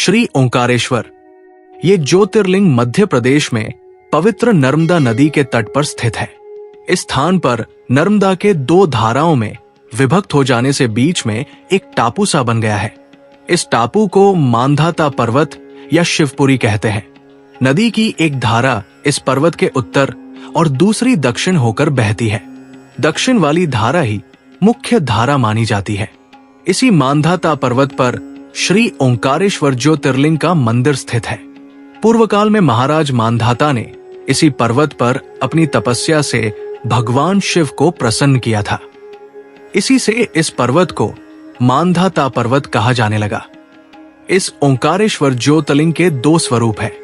श्री ओंकारेश्वर। ये ज्योतिर्लिंग मध्य प्रदेश में पवित्र नर्मदा नदी के तट पर स्थित है। इस स्थान पर नर्मदा के दो धाराओं में विभक्त हो जाने से बीच में एक टापू सा बन गया है। इस टापू को मांधाता पर्वत या शिवपुरी कहते हैं। नदी की एक धारा इस पर्वत के उत्तर और दूसरी दक्षिण होकर बहती है। दक्षिण वाली धारा ही मुख्य धारा मानी जाती है। इसी मांधाता पर्वत पर श्री ओंकारेश्वर ज्योतिर्लिंग का मंदिर स्थित है। पूर्व काल में महाराज मांधाता ने इसी पर्वत पर अपनी तपस्या से भगवान शिव को प्रसन्न किया था। इसी से इस पर्वत को मांधाता पर्वत कहा जाने लगा। इस ओंकारेश्वर ज्योतिर्लिंग के दो स्वरूप है।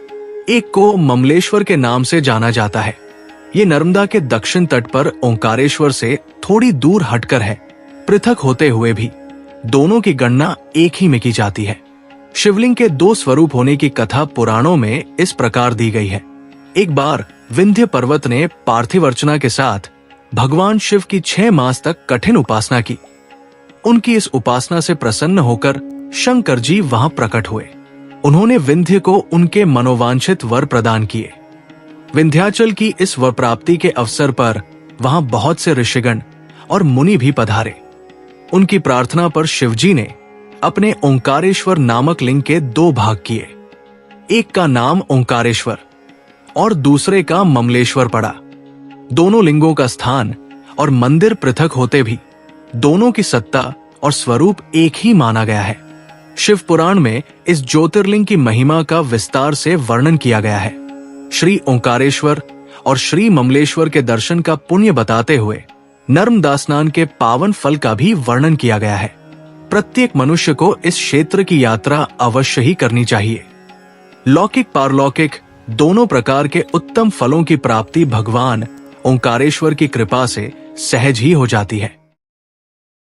एक को ममलेश्वर के नाम से जाना जाता है। ये नर्मदा के दक्षिण तट पर ओंकारेश्वर से थोड़ी दूर हटकर है। पृथक होते हुए भी दोनों की गणना एक ही में की जाती है। शिवलिंग के दो स्वरूप होने की कथा पुराणों में इस प्रकार दी गई है। एक बार विंध्य पर्वत ने पार्थिव अर्चना के साथ भगवान शिव की 6 मास तक कठिन उपासना की। उनकी इस उपासना से प्रसन्न होकर शंकर जी वहां प्रकट हुए। उन्होंने विंध्य को उनके मनोवांछित वर प्रदान किए। विंध्याचल की इस वर प्राप्ति के अवसर पर वहां बहुत से ऋषिगण और मुनि भी पधारे। उनकी प्रार्थना पर शिवजी ने अपने ओंकारेश्वर नामक लिंग के 2 भाग किए। एक का नाम ओंकारेश्वर और दूसरे का ममलेश्वर पड़ा। दोनों लिंगों का स्थान और मंदिर पृथक होते भी दोनों की सत्ता और स्वरूप एक ही माना गया है। शिव पुराण में इस ज्योतिर्लिंग की महिमा का विस्तार से वर्णन किया गया है। श्री ओंकारेश्वर और श्री ममलेश्वर के दर्शन का पुण्य बताते हुए नर्मदा स्नान के पावन फल का भी वर्णन किया गया है। प्रत्येक मनुष्य को इस क्षेत्र की यात्रा अवश्य ही करनी चाहिए। लौकिक पारलौकिक दोनों प्रकार के उत्तम फलों की प्राप्ति भगवान ओंकारेश्वर की कृपा से सहज ही हो जाती है।